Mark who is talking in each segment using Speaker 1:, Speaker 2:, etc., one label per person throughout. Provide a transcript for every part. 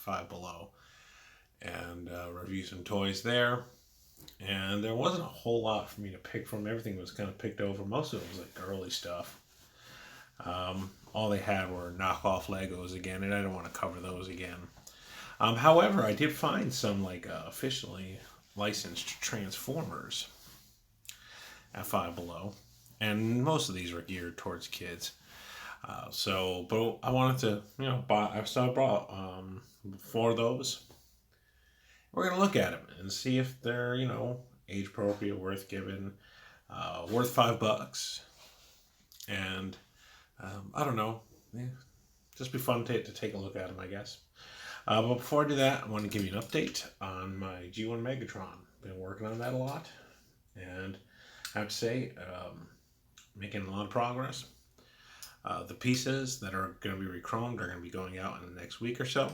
Speaker 1: Five Below and review some toys there. And there wasn't a whole lot for me to pick from. Everything was kind of picked over. Most of it was like girly stuff. All they had were knockoff Legos again, and I don't want to cover those again. However, I did find some like officially licensed Transformers at Five Below, and most of these were geared towards kids. But I wanted to, buy. So I brought four of those. We're gonna look at them and see if they're, age appropriate, worth giving, worth $5, and I don't know, yeah, just be fun to take a look at them, I guess. But before I do that, I want to give you an update on my G1 Megatron. Been working on that a lot, and I have to say, making a lot of progress. The pieces that are going to be re-chromed are going to be going out in the next week or so.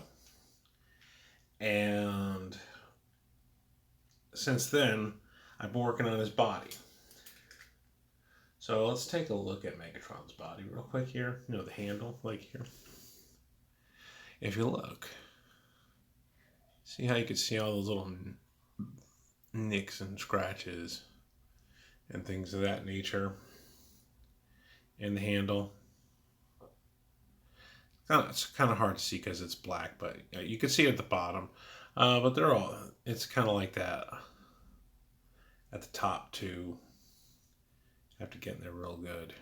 Speaker 1: And since then, I've been working on his body. So let's take a look at Megatron's body real quick here. The handle, like here. If you look, see how you can see all those little nicks and scratches and things of that nature in the handle. It's kind of hard to see because it's black, but you can see it at the bottom. But it's kind of like that at the top too. You have to get in there real good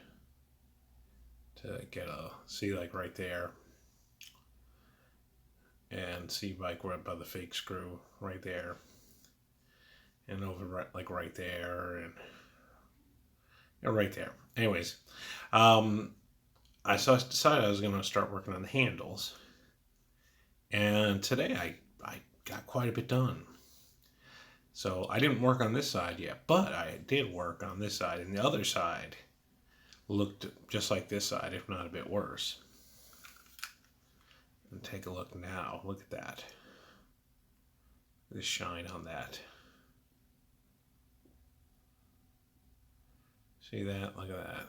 Speaker 1: to see like right there. And see like right by the fake screw right there. And over right there and right there. Anyways, I decided I was going to start working on the handles. And today I got quite a bit done. So I didn't work on this side yet, but I did work on this side. And the other side looked just like this side, if not a bit worse. And take a look now. Look at that. The shine on that. See that? Look at that.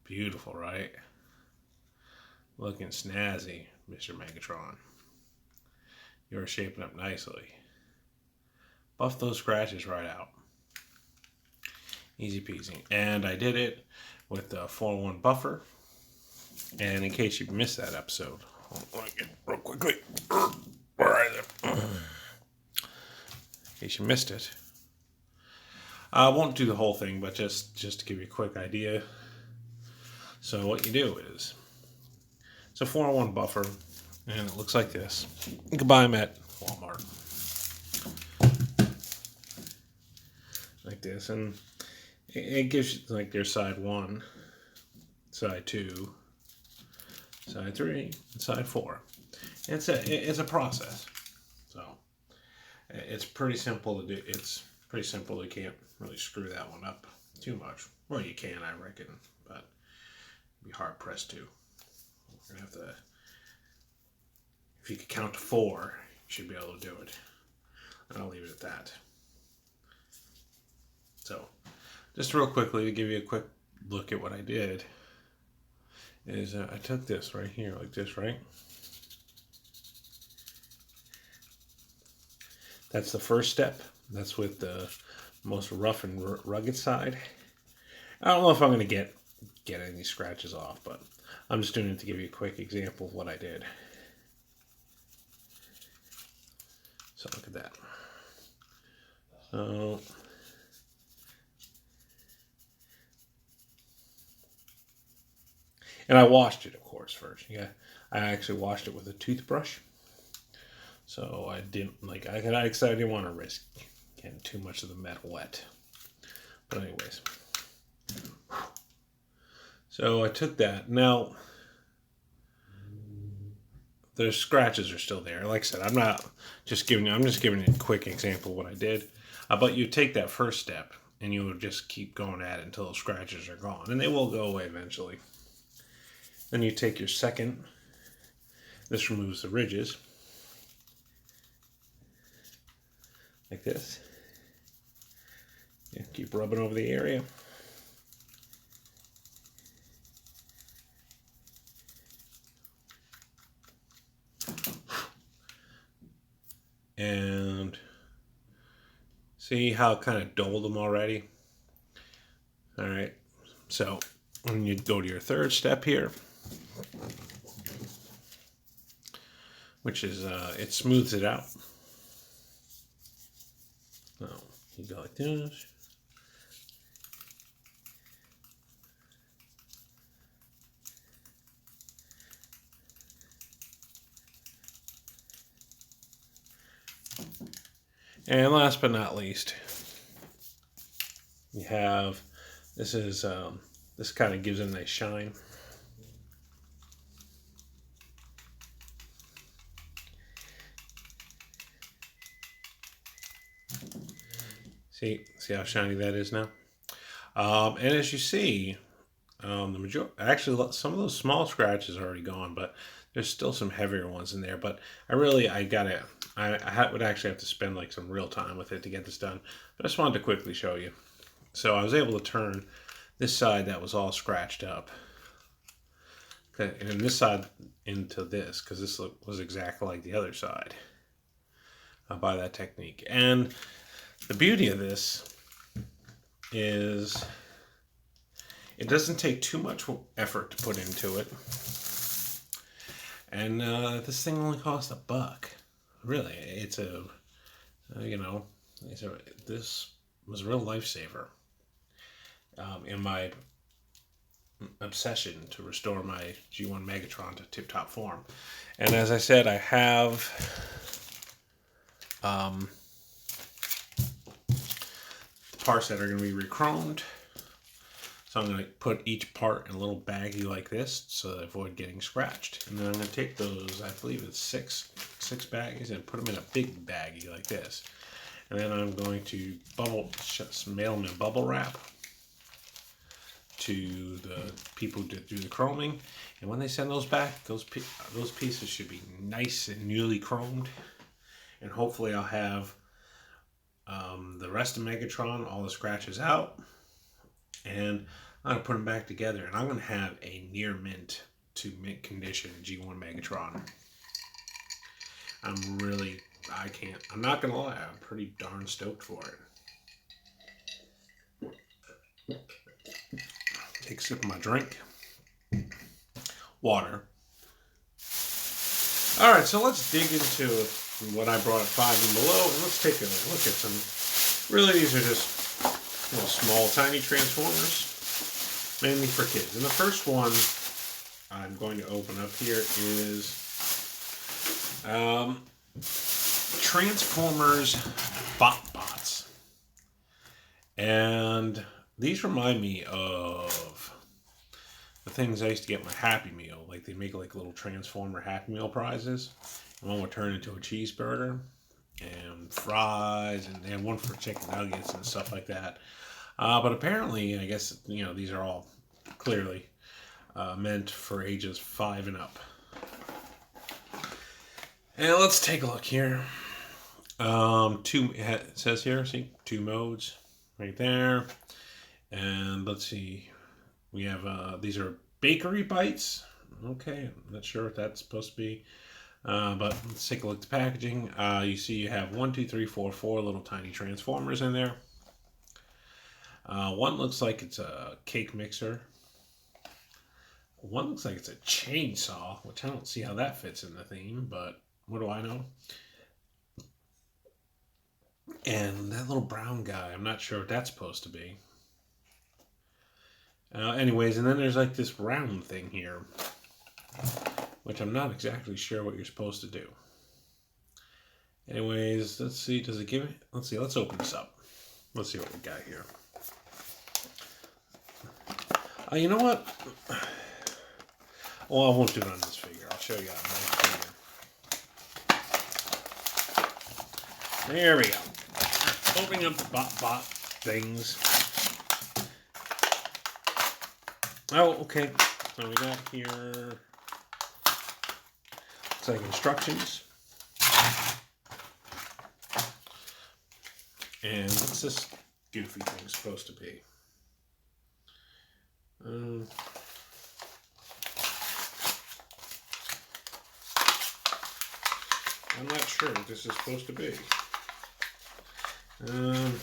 Speaker 1: Beautiful, right? Looking snazzy, Mr. Megatron. You're shaping up nicely. Buff those scratches right out. Easy peasy. And I did it with the 4-1 buffer. And in case you missed that episode, I'll get real quickly. Where is it? In case you missed it. I won't do the whole thing, but just to give you a quick idea. So what you do is, it's a 4-1 buffer, and it looks like this. You can buy them at Walmart. Like this, and it gives you like their side 1, side 2, side 3, and side 4. It's a process. So it's pretty simple to do. It's pretty simple. You can't really screw that one up too much. Well, you can, I reckon, but be hard pressed to. We're gonna have to. If you could count to 4, you should be able to do it. And I'll leave it at that. So, just real quickly to give you a quick look at what I did is I took this right here, like this, right? That's the first step. That's with the most rough and rugged side. I don't know if I'm going to get any scratches off, but I'm just doing it to give you a quick example of what I did. So look at that. So and I washed it, of course, first. Yeah, I actually washed it with a toothbrush. So I didn't I didn't want to risk getting too much of the metal wet. But anyways, so I took that. Now the scratches are still there. Like I said, I'm just giving you a quick example of what I did. But you take that first step and you will just keep going at it until the scratches are gone, and they will go away eventually. Then you take your second. This removes the ridges. Like this. Yeah, keep rubbing over the area. And see how it kind of dulled them already? All right. So when you go to your third step here, which is it smooths it out. So you go like this. And last but not least, you have this is this kind of gives it a nice shine. See how shiny that is now. And as you see, the majority actually some of those small scratches are already gone, but there's still some heavier ones in there. But I would actually have to spend like some real time with it to get this done. But I just wanted to quickly show you. So I was able to turn this side that was all scratched up, okay, and this side into this, because this was exactly like the other side by that technique. And the beauty of this is it doesn't take too much effort to put into it. And this thing only cost $1. Really, it's a, this was a real lifesaver in my obsession to restore my G1 Megatron to tip-top form. And as I said, I have parts that are going to be re-chromed. So I'm going to put each part in a little baggie like this so that I avoid getting scratched. And then I'm going to take those, I believe it's six baggies, and put them in a big baggie like this. And then I'm going to mail them in bubble wrap to the people who do the chroming. And when they send those back, those pieces should be nice and newly chromed. And hopefully I'll have the rest of Megatron, all the scratches out. And I'm going to put them back together. And I'm going to have a near mint to mint condition G1 Megatron. I'm not going to lie, I'm pretty darn stoked for it. Take a sip of my drink. Water. Alright, so let's dig into what I brought at 5 and below, and let's take a look at some. Really, these are just small, tiny transformers, mainly for kids. And the first one I'm going to open up here is Transformers BotBots. And these remind me of the things I used to get my Happy Meal. Like they make like little Transformer Happy Meal prizes. One would turn into a cheeseburger and fries, and they had one for chicken nuggets and stuff like that. But apparently, I guess, these are all clearly meant for ages 5 and up. And let's take a look here. It says here, see, 2 modes right there. And let's see, we have, these are bakery bites. Okay, I'm not sure what that's supposed to be. But let's take a look at the packaging. You see you have 4 little tiny transformers in there. One looks like it's a cake mixer. One looks like it's a chainsaw, which I don't see how that fits in the theme, but what do I know? And that little brown guy, I'm not sure what that's supposed to be. Anyways, and then there's like this round thing here, which I'm not exactly sure what you're supposed to do. Anyways, let's see, does it give me? Let's see, let's open this up. Let's see what we got here. You know what? Well, I won't do it on this figure. I'll show you on my figure. There we go. Opening up the BotBot things. Oh, okay. So we got here, it's like instructions. And what's this goofy thing supposed to be? I'm not sure what this is supposed to be. Um,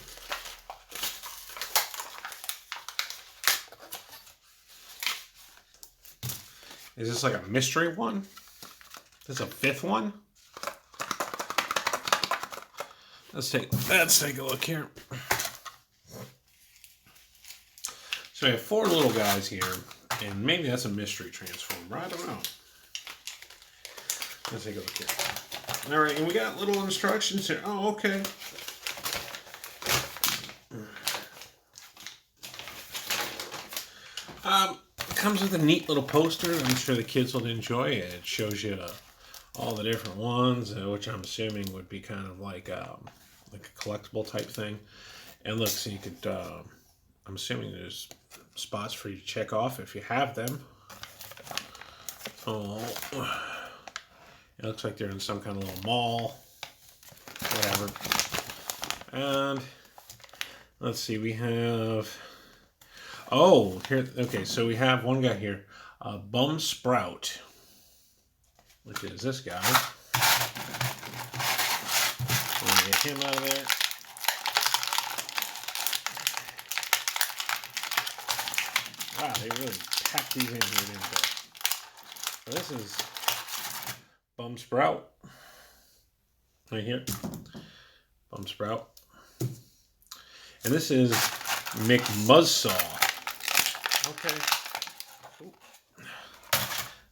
Speaker 1: is this like a mystery one? Is this a fifth one? Let's take a look here. So we have 4 little guys here, and maybe that's a mystery transformer. I don't know. Let's take a look here. All right, and we got little instructions here. Oh, okay. It comes with a neat little poster. I'm sure the kids will enjoy it. It shows you all the different ones, which I'm assuming would be kind of like a collectible type thing. And look, so you could. I'm assuming there's spots for you to check off if you have them. Oh, it looks like they're in some kind of little mall, whatever. And let's see, we have. Oh, here. Okay, so we have one guy here, Bum Sprout, which is this guy. We're gonna get him out of there. Wow, they really packed these in here, didn't they? So this is Bum Sprout. Right here. Bum Sprout. And this is McMuzzsaw. Okay. Ooh.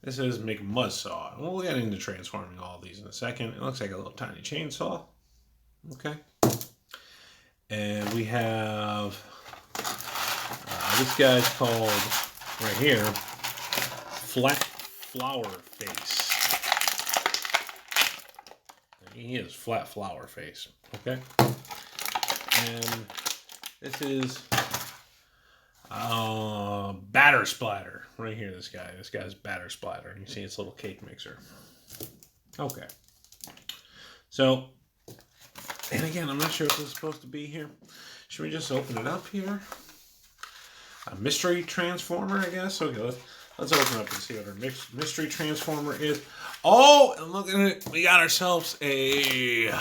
Speaker 1: This is McMuzzsaw. And we'll get into transforming all of these in a second. It looks like a little tiny chainsaw. Okay. And we have this guy's called, right here, Flat Flower Face. He is Flat Flower Face. Okay. And this is Batter Splatter. Right here, this guy. This guy's Batter Splatter. You see its little cake mixer. Okay. So, and again, I'm not sure if this is supposed to be here. Should we just open it up here? A mystery transformer, I guess. Okay, let's open up and see what our mystery transformer is. Oh, and look at it. We got ourselves a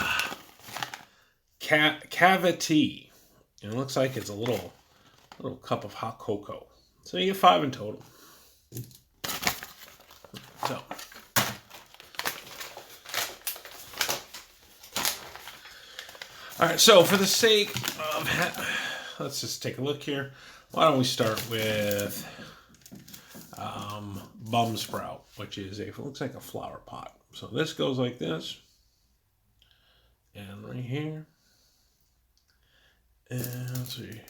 Speaker 1: cavity. And it looks like it's a little cup of hot cocoa. So you get 5 in total. So. All right, so for the sake of, let's just take a look here. Why don't we start with Bum Sprout, which is it looks like a flower pot. So this goes like this, and right here, and let's see,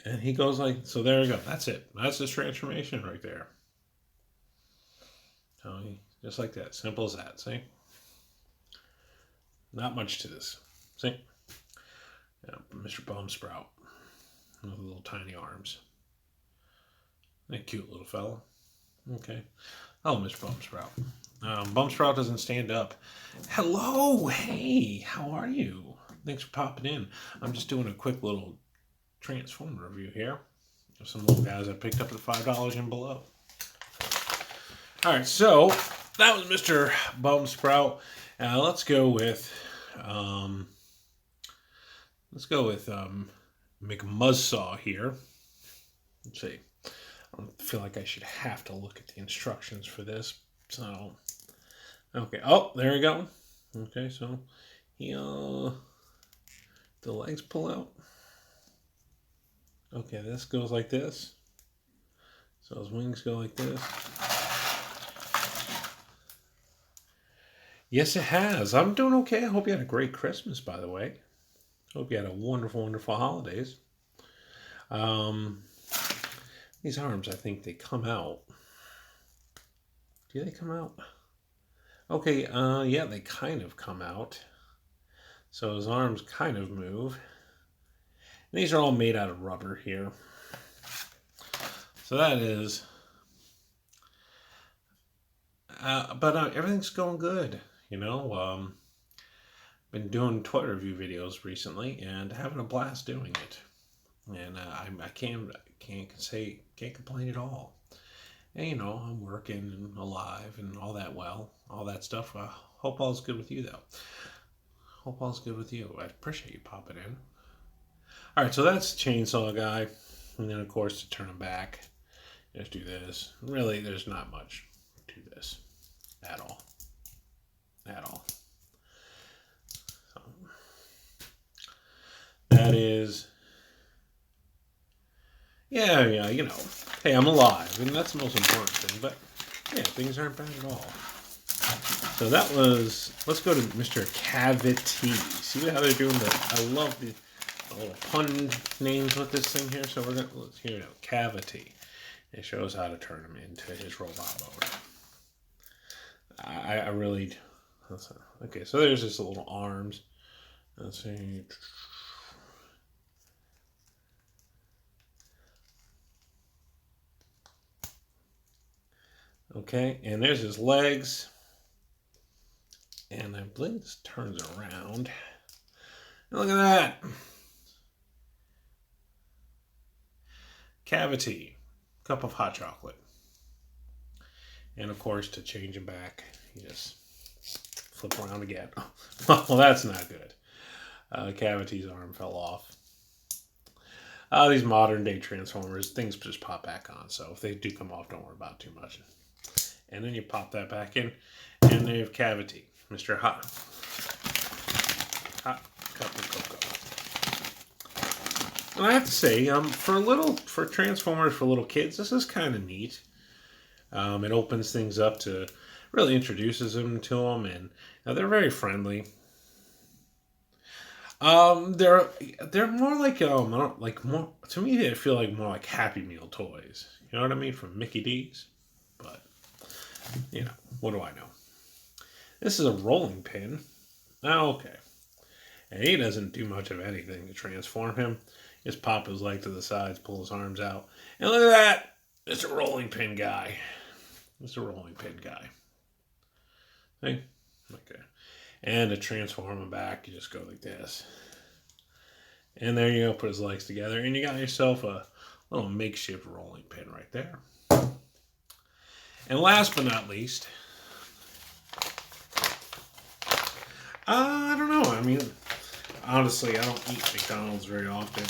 Speaker 1: and he goes like so. There we go. That's it. That's his transformation right there. So just like that, simple as that. See, not much to this. See, yeah, Mr. Bum Sprout. With little tiny arms. A cute little fella. Okay. Oh, Mr. Bum Sprout. Bum Sprout doesn't stand up. Hello! Hey! How are you? Thanks for popping in. I'm just doing a quick little Transformer review here. Of some little guys I picked up at $5 and below. Alright, so that was Mr. Bum Sprout. Let's go with McMuzzsaw here. Let's see. I don't feel like I should have to look at the instructions for this. So, okay. Oh, there we go. Okay, so he, the legs pull out. Okay, this goes like this. So his wings go like this. Yes, it has. I'm doing okay. I hope you had a great Christmas, by the way. Hope you had a wonderful, wonderful holidays. These arms, I think they come out. Do they come out? Okay, yeah, they kind of come out. So his arms kind of move. And these are all made out of rubber here. So that is... but everything's going good, you know. Been doing toy review videos recently and having a blast doing it. And I can't complain at all. And you know, I'm working and alive and all that stuff. Hope all's good with you, though. Hope all's good with you. I appreciate you popping in. All right, so that's Chainsaw Guy. And then, of course, to turn him back, just do this. Really, there's not much to this at all. At all. So, that is... Yeah, you know. Hey, I'm alive, and that's the most important thing. But, yeah, things aren't bad at all. So that was... Let's go to Mr. Cavity. See how they're doing the... I love the little pun names with this thing here. So we're going to... Here we go. Cavity. It shows how to turn him into his robot mode. I really... Okay, so there's his little arms. Let's see... Okay, and there's his legs. And I believe this turns around. And look at that. Cavity. Cup of hot chocolate. And of course, to change him back, you just flip around again. Well, that's not good. Cavity's arm fell off. These modern day Transformers, things just pop back on. So if they do come off, don't worry about it too much. And then you pop that back in, and there you have Cavity, Mr. Hot Cup of Cocoa. And I have to say, for Transformers for little kids, this is kind of neat. It opens things up to really introduces them to them, and they're very friendly. They're more like more to me. They feel like more like Happy Meal toys. You know what I mean, from Mickey D's. But you know, what do I know? This is a rolling pin. Oh, okay. And he doesn't do much of anything to transform him. Just pop his leg to the sides, pull his arms out, and look at that! It's a rolling pin guy. It's a rolling pin guy. See? Okay. And to transform him back, you just go like this. And there you go, put his legs together, and you got yourself a little makeshift rolling pin right there. And last but not least, I don't know. I mean, honestly, I don't eat McDonald's very often.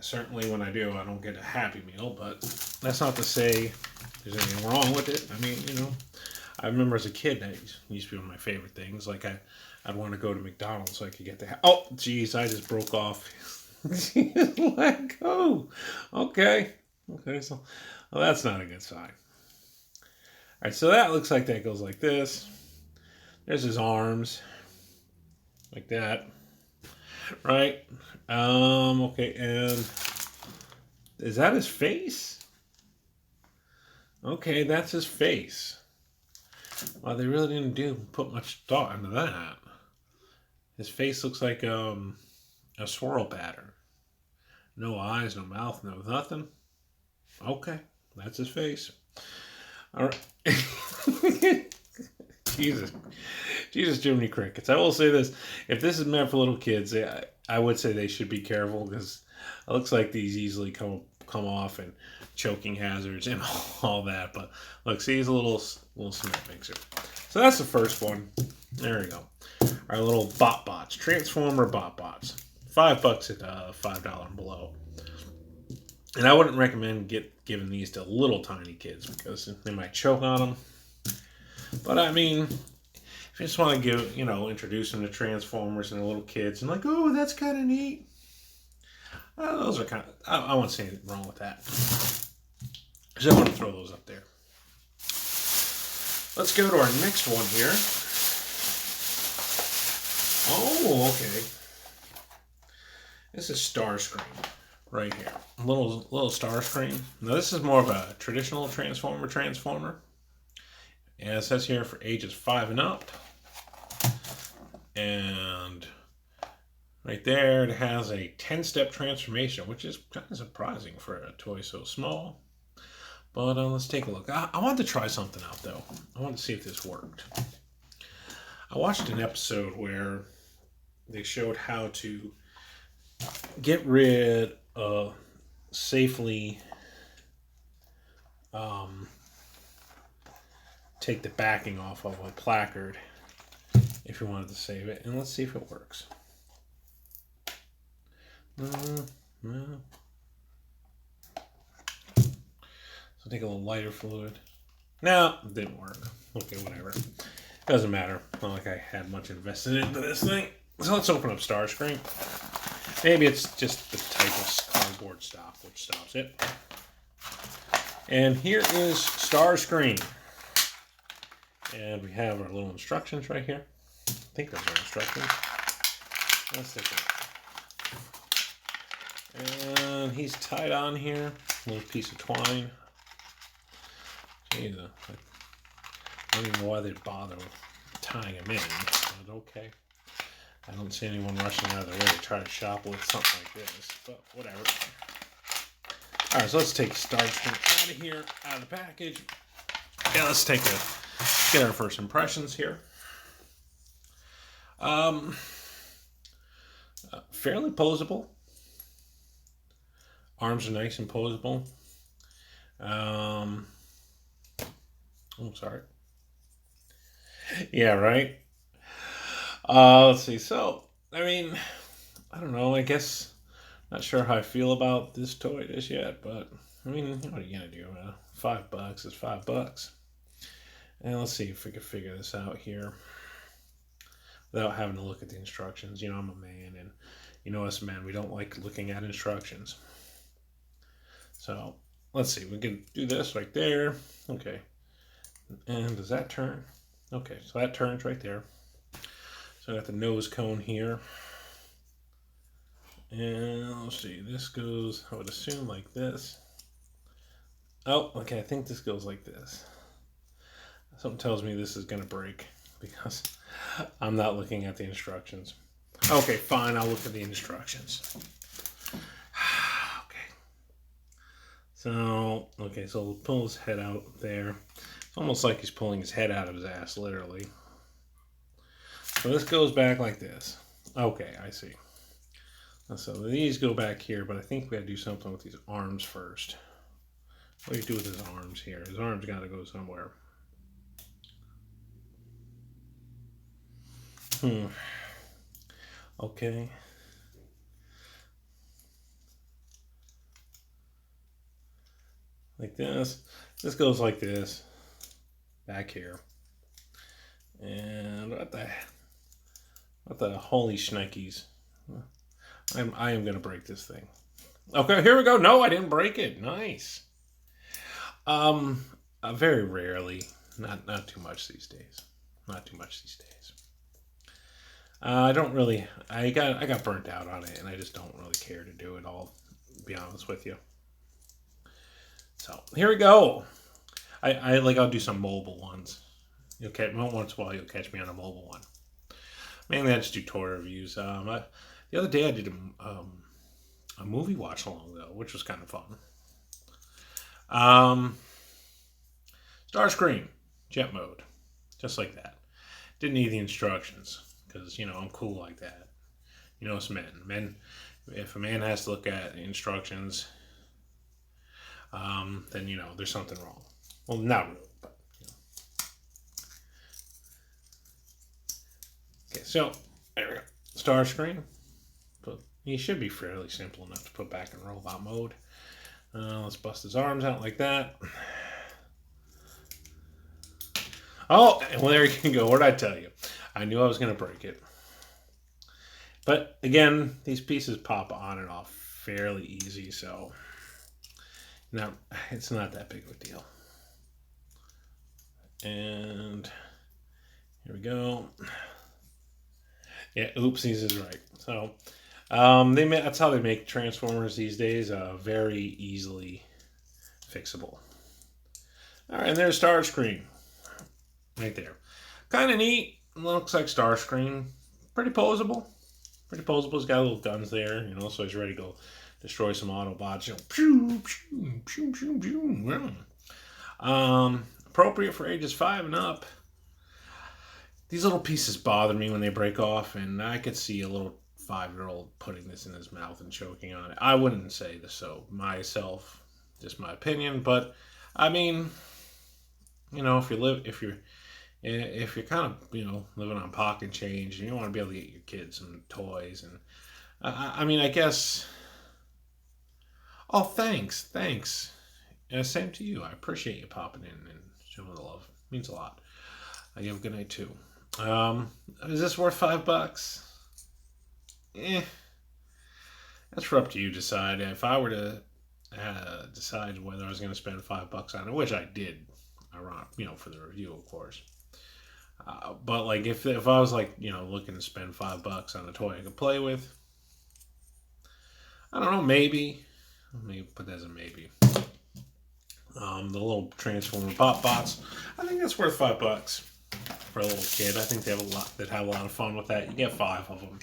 Speaker 1: Certainly when I do, I don't get a Happy Meal, but that's not to say there's anything wrong with it. I mean, you know, I remember as a kid, that used to be one of my favorite things. Like, I'd want to go to McDonald's so I could get the... Oh, geez, I just broke off. Let go. Okay. Okay, so well, that's not a good sign. All right, so that looks like that goes like this. There's his arms. Like that. Right? Okay, and is that his face? Okay, that's his face. Well, they really didn't put much thought into that. His face looks like a swirl pattern. No eyes, no mouth, no nothing. Okay, that's his face. All right. Jesus, Jiminy Crickets. I will say this: if this is meant for little kids, I would say they should be careful because it looks like these easily come off and choking hazards and all that. But look, see, he's a little cement mixer. So that's the first one. There we go. Our little BotBots, Transformer BotBots. $5 at $5 and below. And I wouldn't recommend giving these to little tiny kids because they might choke on them. But I mean, if you just want to introduce them to Transformers and they're little kids and like, oh, that's kind of neat. Those are kind of, I won't say anything wrong with that. Just want to throw those up there. Let's go to our next one here. Oh, okay. This is Starscream right here. A little Starscream. Now this is more of a traditional Transformer. And it says here for ages 5 and up. And right there it has a 10-step transformation, which is kind of surprising for a toy so small. But let's take a look. I wanted to try something out though. I wanted to see if this worked. I watched an episode where they showed how to get rid of safely take the backing off of a placard if you wanted to save it. And let's see if it works. No. So take a little lighter fluid. No, it didn't work. Okay, whatever. Doesn't matter. Not like I had much invested into this thing. So let's open up Starscream. Maybe it's just the type of cardboard stop which stops it. And here is Starscream. And we have our little instructions right here. I think those are instructions. Let's take it. And he's tied on here. A little piece of twine. Jeez, I don't even know why they'd bother tying him in, but okay. I don't see anyone rushing out of their way to try to shop with something like this, but whatever. Alright, so let's take Starscream out of here, out of the package. Yeah, let's get our first impressions here. Fairly posable. Arms are nice and posable. I'm sorry. Yeah, right. Let's see. So, I mean, I don't know. I guess not sure how I feel about this toy just yet, but I mean, what are you gonna do? $5 is $5. And let's see if we can figure this out here without having to look at the instructions. You know, I'm a man, and you know us men, we don't like looking at instructions. So let's see. We can do this right there. Okay. And does that turn? Okay, so that turns right there. So I got the nose cone here. And let's see, this goes, I would assume, like this. Oh, okay, I think this goes like this. Something tells me this is going to break because I'm not looking at the instructions. Okay, fine, I'll look at the instructions. Okay. So we'll pull his head out there. It's almost like he's pulling his head out of his ass, literally. So this goes back like this. Okay, I see. So these go back here, but I think we gotta do something with these arms first. What do you do with his arms here? His arms gotta go somewhere. Okay. Like this. This goes like this. Back here. And what the holy shnikes. I am gonna break this thing. Okay, here we go. No, I didn't break it. Nice. Very rarely. Not too much these days. Not too much these days. I don't really. I got burnt out on it, and I just don't really care to do it all. To be honest with you. So here we go. I'll do some mobile ones. You'll catch once in a while. You'll catch me on a mobile one. Mainly I just do toy reviews. The other day I did a movie watch along though, which was kind of fun. Starscream, jet mode, just like that. Didn't need the instructions because I'm cool like that. It's men. If a man has to look at instructions, then there's something wrong. Well, not really, but Okay, so there we go. Starscream. But he should be fairly simple enough to put back in robot mode. Let's bust his arms out like that. Oh, well, there you can go. What did I tell you? I knew I was going to break it. But again, these pieces pop on and off fairly easy, so it's not that big of a deal. And here we go. Yeah, oopsies is right. So that's how they make Transformers these days. Very easily fixable. All right, and there's Starscream. Right there. Kind of neat. Looks like Starscream. Pretty posable. Pretty posable. He's got little guns there, so he's ready to go destroy some Autobots. Appropriate for ages 5 and up. These little pieces bother me when they break off, and I could see a little 5-year-old putting this in his mouth and choking on it. I wouldn't say this so myself, just my opinion, but I mean, if you're kind of living on pocket change and you want to be able to get your kids some toys and I mean I guess. Oh, thanks. Same to you. I appreciate you popping in and showing the love. It means a lot. You have a good night too. Is this worth $5? Eh, that's for up to you to decide. If I were to decide whether I was going to spend $5 on it, which I did, for the review, of course. But like if I was like looking to spend $5 on a toy I could play with, I don't know, maybe. Maybe put that as a maybe. The little Transformer Pop Bots, I think that's worth $5 for a little kid. I think they'd have a lot of fun with that. You get 5 of them,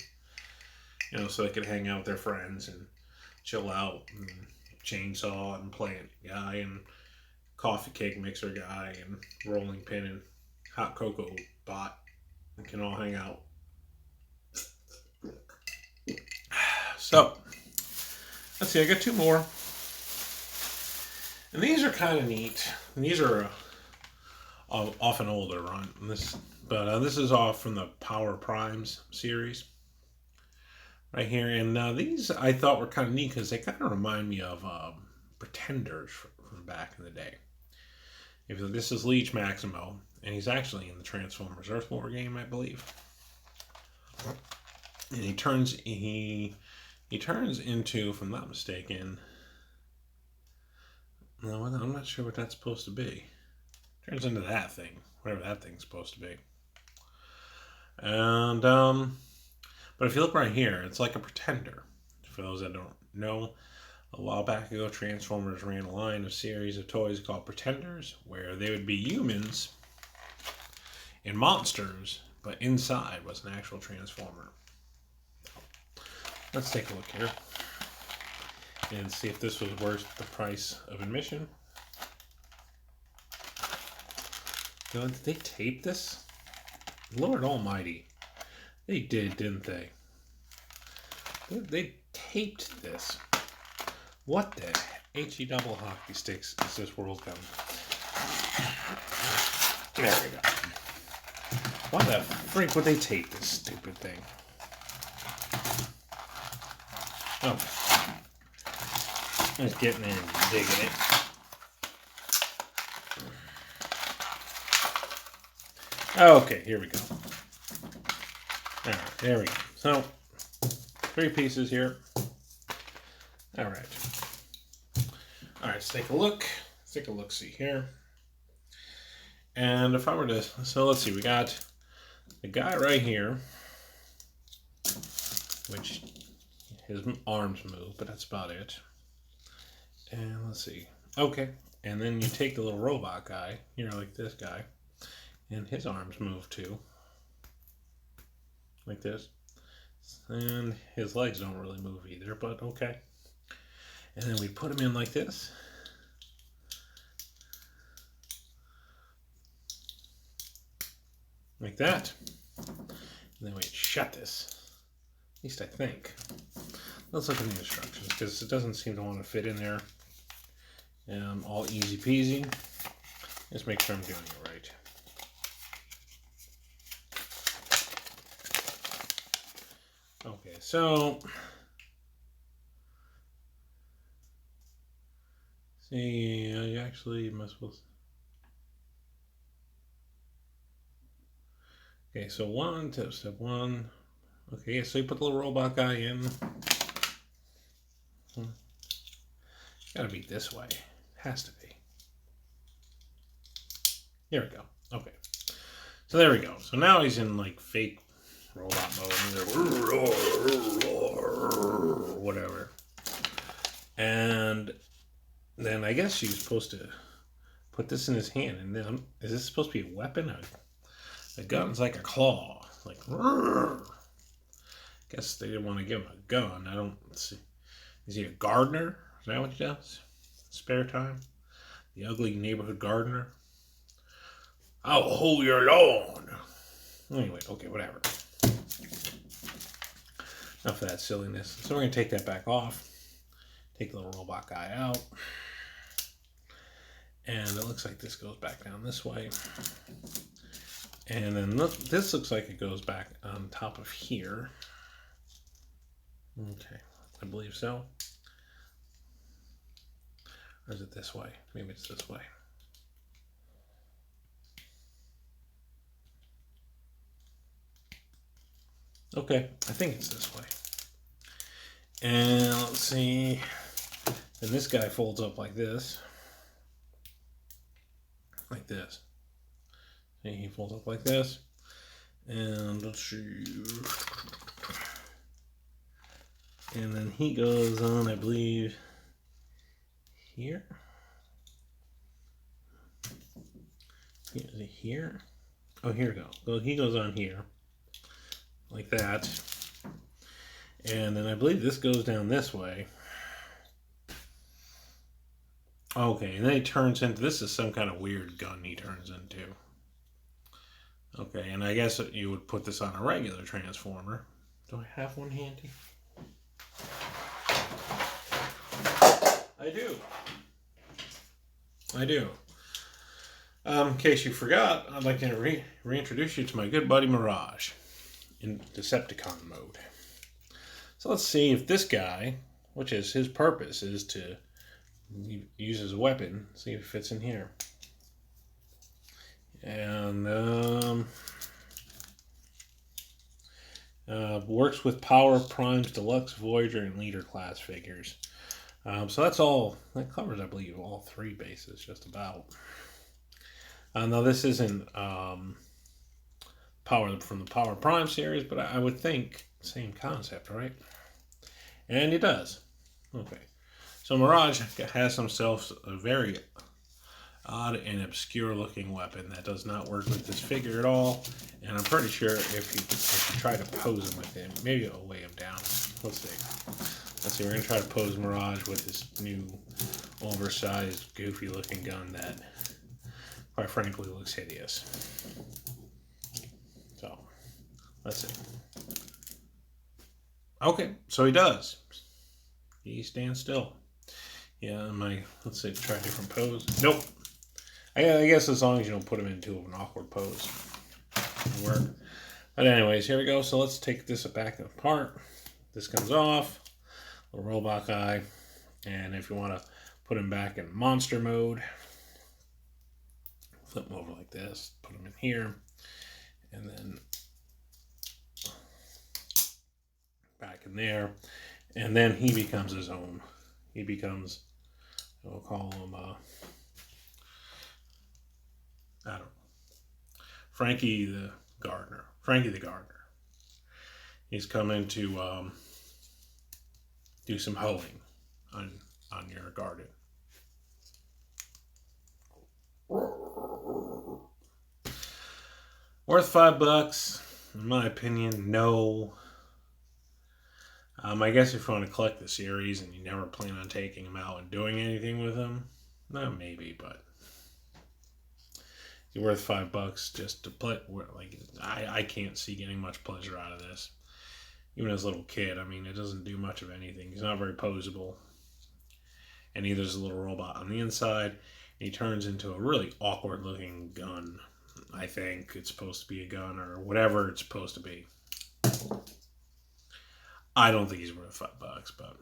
Speaker 1: so they could hang out with their friends and chill out and chainsaw and plant guy and coffee cake mixer guy and rolling pin and hot cocoa bot. They can all hang out. So, let's see, I got 2 more. And these are kind of neat. And these are often older, right? But this is off from the Power Primes series. Right here. And these I thought were kind of neat because they kind of remind me of Pretenders from back in the day. This is Leech Maximo, and he's actually in the Transformers Earthmore game, I believe. And he turns into, if I'm not mistaken, no, I'm not sure what that's supposed to be. Turns into that thing, whatever that thing's supposed to be. And but if you look right here, it's like a Pretender. For those that don't know, a while back ago, Transformers ran a series of toys called Pretenders, where they would be humans and monsters, but inside was an actual Transformer. Let's take a look here and see if this was worth the price of admission. Did they tape this? Lord Almighty. They did, didn't they? They taped this. What the HE double hockey sticks is this world coming? There we go. Why the freak would they tape this stupid thing? Oh. Just getting in and digging it. Okay, here we go. Alright, there we go. So, 3 pieces here. Alright. Alright, let's take a look. Let's take a look-see here. And if I were to... So, let's see. We got the guy right here, which his arms move, but that's about it. And let's see. Okay. And then you take the little robot guy, like this guy, and his arms move too. Like this. And his legs don't really move either, but okay. And then we put him in like this. Like that. And then we shut this. At least I think. Let's look at the instructions, because it doesn't seem to want to fit in there. All easy peasy. Just make sure I'm doing it right. Okay, so see, you actually must. Okay, so step 1. Okay, so you put the little robot guy in. Gotta be this way. Has to be. There we go. Okay. So there we go. So now he's in like fake robot mode. Whatever. And then I guess she's supposed to put this in his hand. And then, is this supposed to be a weapon? A gun's like a claw. Like, guess they didn't want to give him a gun. I don't see. Is he a gardener? Is that what he does? Spare time? The ugly neighborhood gardener? I'll hoe your lawn. Anyway, okay, whatever. Enough of that silliness. So we're going to take that back off. Take the little robot guy out. And it looks like this goes back down this way. And then this looks like it goes back on top of here. Okay, I believe so. Or is it this way? Maybe it's this way. Okay, I think it's this way. And let's see. And this guy folds up like this. Like this. See, he folds up like this. And let's see. And then he goes on, I believe, here. Is he here? Oh, here we go. Well, he goes on here. Like that. And then I believe this goes down this way. Okay, and then he turns into, this is some kind of weird gun he turns into. Okay, and I guess you would put this on a regular transformer. Do I have one handy? I do. I do. In case you forgot, I'd like to reintroduce you to my good buddy Mirage in Decepticon mode. So let's see if this guy, which is his purpose, is to use as a weapon, see if it fits in here. And works with Power Prime's Deluxe, Voyager, and Leader class figures. So that's all, that covers, I believe, all three bases, just about. Now this isn't Power from the Power Prime series, but I would think same concept, right? And it does. Okay. So Mirage has himself a very odd and obscure looking weapon that does not work with this figure at all. And I'm pretty sure if you try to pose him with him, maybe it'll weigh him down. Let's see. Let's see, we're going to try to pose Mirage with this new oversized, goofy looking gun that, quite frankly, looks hideous. So, let's see. Okay, so he does. He stands still. Yeah, let's see, try a different pose. Nope. I guess as long as you don't put him into an awkward pose, it'll work. But anyways, here we go. So let's take this back apart. This comes off. Little robot guy. And if you want to put him back in monster mode, flip him over like this. Put him in here. And then back in there. And then he becomes his own. He becomes, we'll call him, I don't know, Frankie the Gardener. Frankie the Gardener. He's coming to do some hoeing on your garden. Worth $5, in my opinion. No. I guess if you want to collect the series and you never plan on taking them out and doing anything with them, maybe, but you're worth $5 just to play. Like, I can't see getting much pleasure out of this. Even as a little kid, I mean, it doesn't do much of anything. He's not very posable. And neither is a little robot on the inside. He turns into a really awkward looking gun. I think it's supposed to be a gun or whatever it's supposed to be. I don't think he's worth $5, but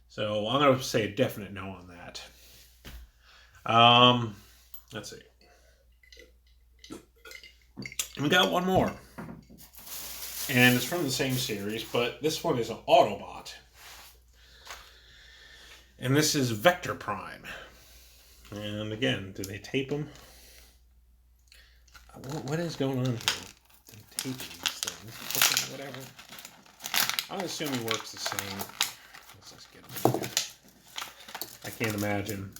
Speaker 1: so I'm going to say a definite no on that. Let's see. We got one more, and it's from the same series, but this one is an Autobot, and this is Vector Prime. And again, do they tape him? What is going on here? They tape these things. Whatever. I'm assuming he works the same. Let's just get him in there. I can't imagine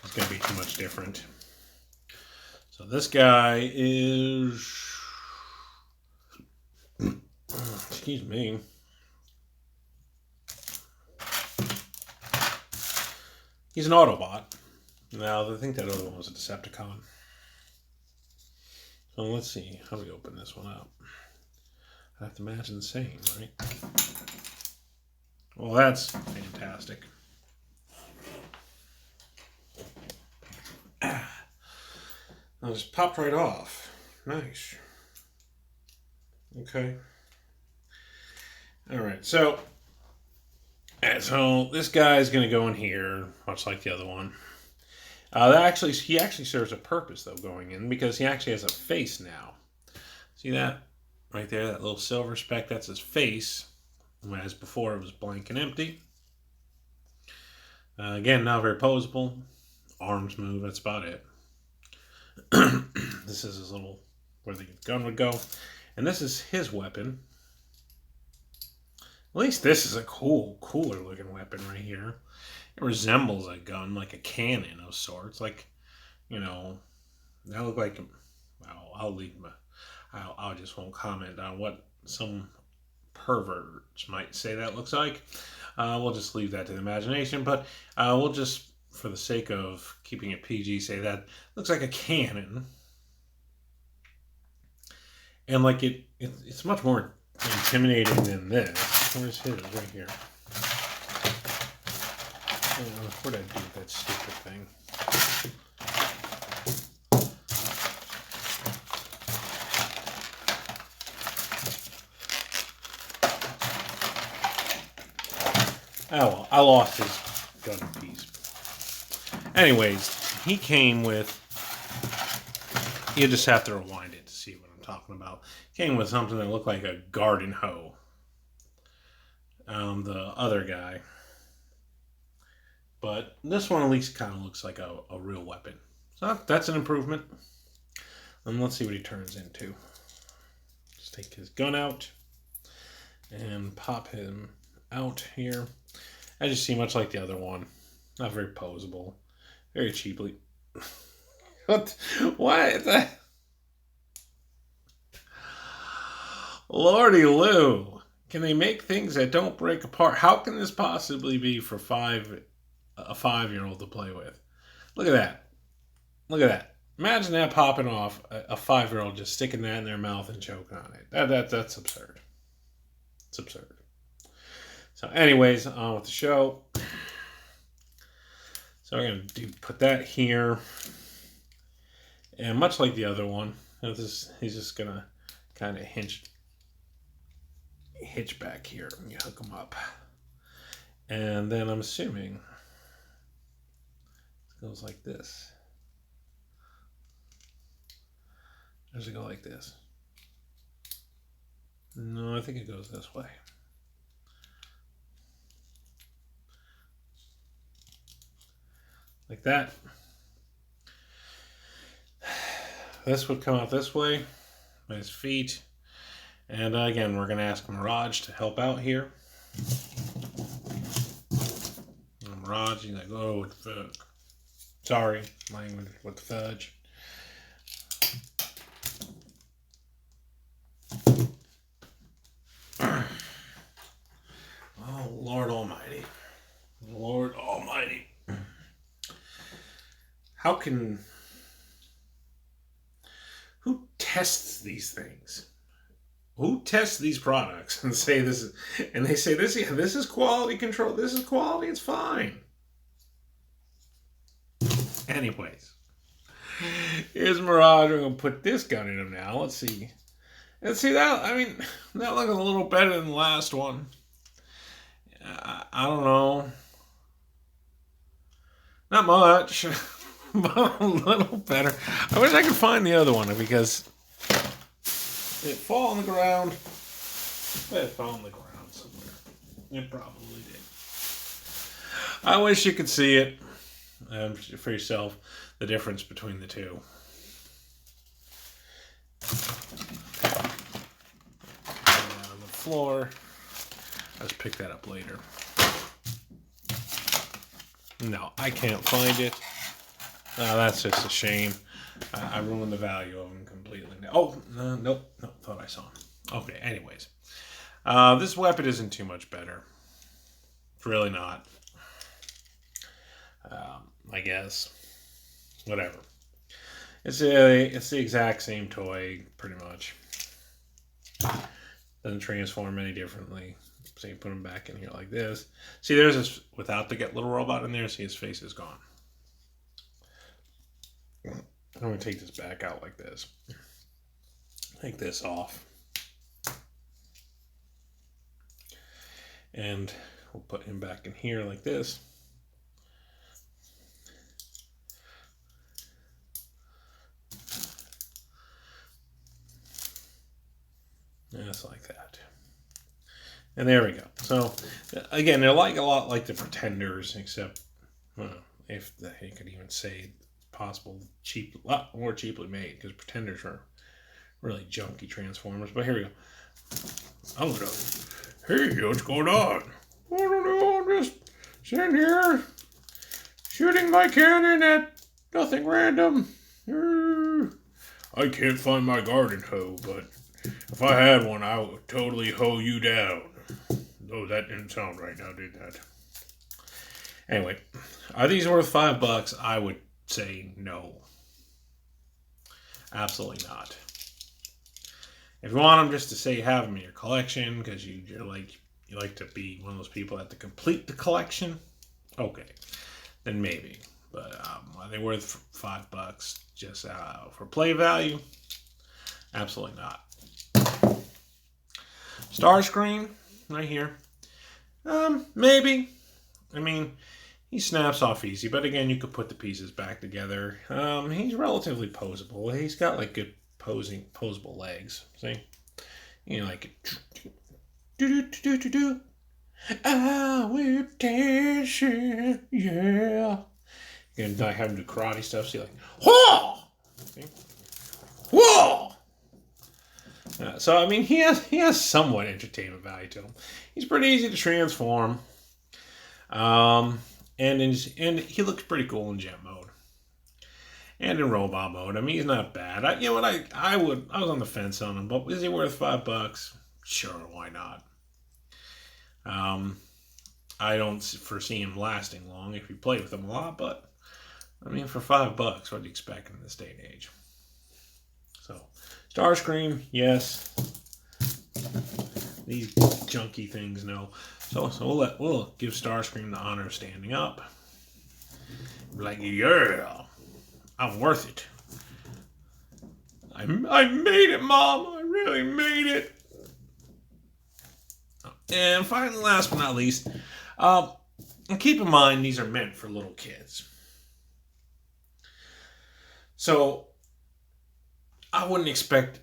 Speaker 1: it's going to be too much different. So this guy is... excuse me. He's an Autobot. Now, I think that other one was a Decepticon. So let's see. How do we open this one up? I have to imagine the same, right? Well, that's fantastic. I'll just popped right off. Nice. Okay. All right. So this guy is going to go in here, much like the other one. He actually serves a purpose though going in because he actually has a face now. See that right there? That little silver speck. That's his face. Whereas before it was blank and empty. Again, not very posable. Arms move. That's about it. This is his little where the gun would go, and this is his weapon. At least this is a cooler looking weapon right here. It resembles a gun, like a cannon of sorts. Like, you know, that look like. Well, I'll leave my. I just won't comment on what some perverts might say that looks like. We'll just leave that to the imagination. But we'll just, for the sake of keeping it PG, say that looks like a cannon. And like it's much more intimidating than this. Where's his? Right here. What did I do with that stupid thing? Oh well, I lost his gun piece. Anyways, he came with. You just have to rewind it to see what I'm talking about. Came with something that looked like a garden hoe. The other guy. But this one at least kind of looks like a real weapon. So that's an improvement. And let's see what he turns into. Just take his gun out and pop him out here. As you see, much like the other one. Not very posable. Very cheaply. What? What? Lordy Lou. Can they make things that don't break apart? How can this possibly be for a 5-year-old to play with? Look at that. Look at that. Imagine that popping off, a 5-year-old just sticking that in their mouth and choking on it. That's absurd. It's absurd. So anyways, on with the show. So we're going to put that here. And much like the other one, he's just going to kind of hitch back here and you hook them up. And then I'm assuming it goes like this. Does it go like this? No, I think it goes this way. Like that. This would come out this way. His feet. And again, we're going to ask Mirage to help out here. Mirage, he's like, oh, what the fuck? Sorry, language, what the fudge. Oh, Lord Almighty. Lord Almighty. Who tests these things? Who tests these products and say this is, and they say this, yeah, this is quality control, this is quality, it's fine. Anyways, here's Mirage. We're gonna put this gun in him now. Let's see. And see that, I mean, that looks a little better than the last one. I don't know. Not much, but a little better. I wish I could find the other one because it fall on the ground. It fell on the ground somewhere. It probably did. I wish you could see it for yourself, the difference between the two. On the floor. Let's pick that up later. No, I can't find it. That's just a shame. I ruined the value of them completely. Oh, nope. Thought I saw him. Okay, anyways. This weapon isn't too much better. It's really not. I guess. Whatever. It's the exact same toy, pretty much. Doesn't transform any differently. So you put him back in here like this. See, there's this, without the little robot in there, see his face is gone. I'm going to take this back out like this. Take this off. And we'll put him back in here like this. Just like that. And there we go. So, again, they're like a lot like the Pretenders, except, well, if you could even say possible, a lot more cheaply made, because Pretenders are really junky Transformers. But here we go. I'm gonna, hey, what's going on? I don't know, I'm just sitting here shooting my cannon at nothing random. I can't find my garden hoe, but if I had one, I would totally hoe you down. Oh, that didn't sound right now, did that? Anyway, are these worth $5? I would say no. Absolutely not. If you want them just to say have them in your collection because you like to be one of those people that to complete the collection, okay, then maybe. But are they worth $5 just for play value? Absolutely not. Starscream, right here. Maybe. I mean, he snaps off easy, but again, you could put the pieces back together. He's relatively posable. He's got like good posable legs. See? You know, like do. I will dancing, yeah. You can have him do karate stuff. See, like, whoa, see? Whoa. So I mean, he has somewhat entertainment value to him. He's pretty easy to transform, and he looks pretty cool in jet mode and in robot mode. I mean, he's not bad. I was on the fence on him, but is he worth $5? Sure, why not? I don't foresee him lasting long if you play with him a lot, but I mean, for $5, what do you expect in this day and age? So, Starscream, yes. These junky things, no. So we'll give Starscream the honor of standing up. Like, yeah, I'm worth it. I made it, Mom. I really made it. And finally, last but not least, keep in mind these are meant for little kids. So I wouldn't expect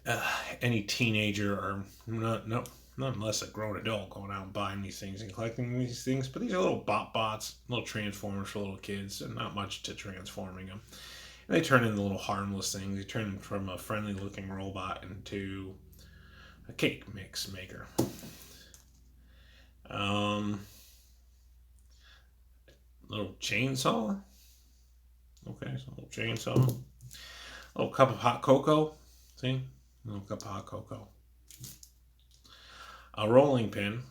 Speaker 1: any teenager or not unless a grown adult going out and buying these things and collecting these things. But these are little bots, little transformers for little kids, and not much to transforming them. And they turn into little harmless things. They turn from a friendly-looking robot into a cake mix maker. Little chainsaw. Okay, so a little chainsaw. A little cup of hot cocoa. See? A little cup of hot cocoa. A rolling pin.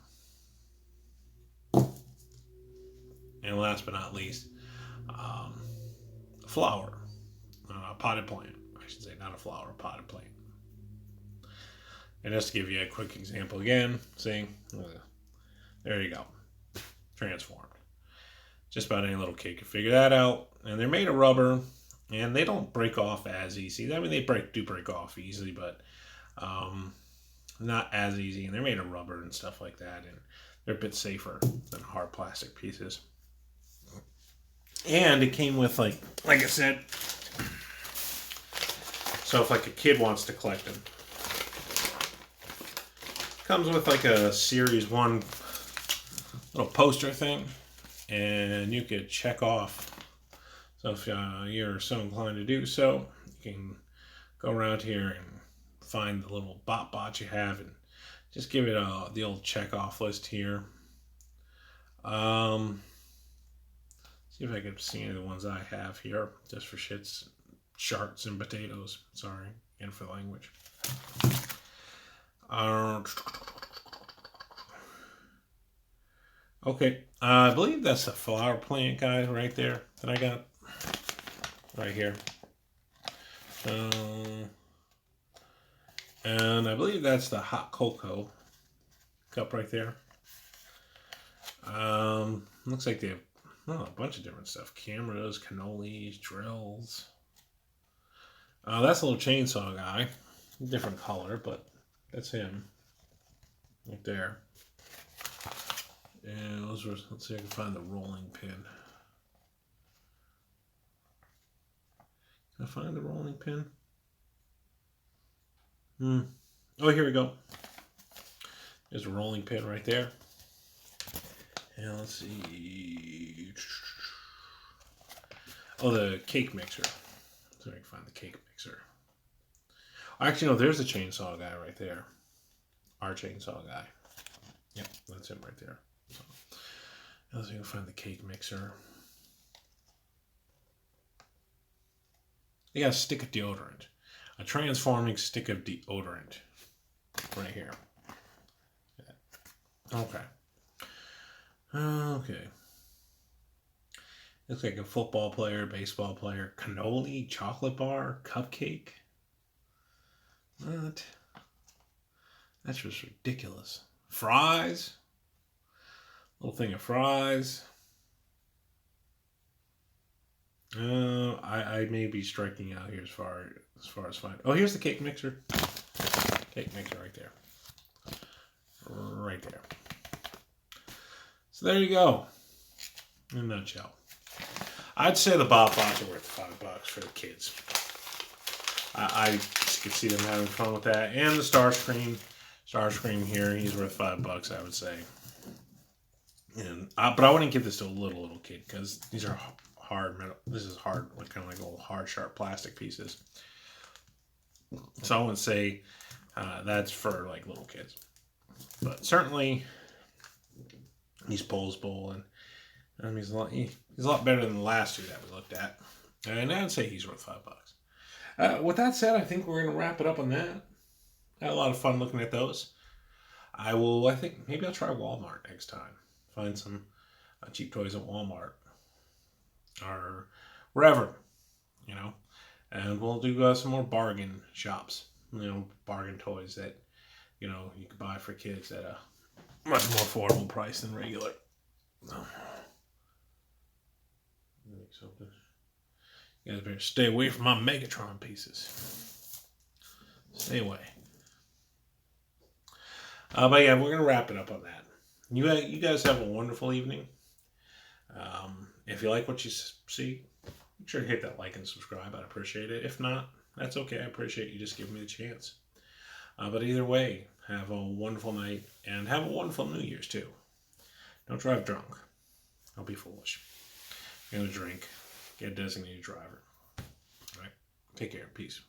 Speaker 1: And last but not least, a flower. A potted plant. I should say, not a flower, a potted plant. And just to give you a quick example again, see? There you go. Transformed. Just about any little kid can figure that out. And they're made of rubber, and they don't break off as easy. I mean, they do break off easily, but not as easy. And they're made of rubber and stuff like that, and they're a bit safer than hard plastic pieces. And it came with, like I said, so if like a kid wants to collect them, comes with like a Series 1 little poster thing, and you could check off. So if you're so inclined to do so, you can go around here and find the little bot you have and just give it the old check off list here. See if I can see any of the ones I have here, just for shits, sharks and potatoes. Sorry, again for the language. Okay, I believe that's the flower plant guy right there that I got right here. And I believe that's the hot cocoa cup right there. Looks like they have a bunch of different stuff. Cameras, cannolis, drills. That's a little chainsaw guy. Different color, but that's him. Right there. And let's see if I can find the rolling pin. Can I find the rolling pin? Oh, here we go. There's a rolling pin right there. And let's see. Oh, the cake mixer. So I can find the cake mixer. Actually, no, there's the chainsaw guy right there. Our chainsaw guy. Yep, that's him right there. So, let's see if I can find the cake mixer. You got a stick of deodorant. A transforming stick of deodorant. Right here. Okay. Okay. Looks like a football player, baseball player, cannoli, chocolate bar, cupcake. What? That's just ridiculous. Fries. Little thing of fries. I may be striking out here as far as fine. Oh, here's the cake mixer. Cake mixer right there. Right there. So there you go. In a nutshell. I'd say the Bob Bots are worth $5 for the kids. I could see them having fun with that. And the Starscream here, he's worth $5, I would say. And but I wouldn't give this to a little kid because these are hard metal. This is hard, like kind of like little hard, sharp plastic pieces. So I wouldn't say that's for like little kids. But certainly, he's Pole's Bowl, and he's a lot better than the last two that we looked at. And I'd say he's worth $5. With that said, I think we're gonna wrap it up on that. Had a lot of fun looking at those. I think maybe I'll try Walmart next time. Find some cheap toys at Walmart or wherever, and we'll do some more bargain shops. Bargain toys that you could buy for kids at a much more affordable price than regular. Something. You guys better stay away from my Megatron pieces. Stay away. But yeah, we're gonna wrap it up on that. You guys have a wonderful evening. If you like what you see, make sure to hit that like and subscribe. I'd appreciate it. If not, that's okay. I appreciate you just giving me the chance. But either way, have a wonderful night and have a wonderful New Year's too. Don't drive drunk. Don't be foolish. If you're gonna drink, get a designated driver. All right. Take care. Peace.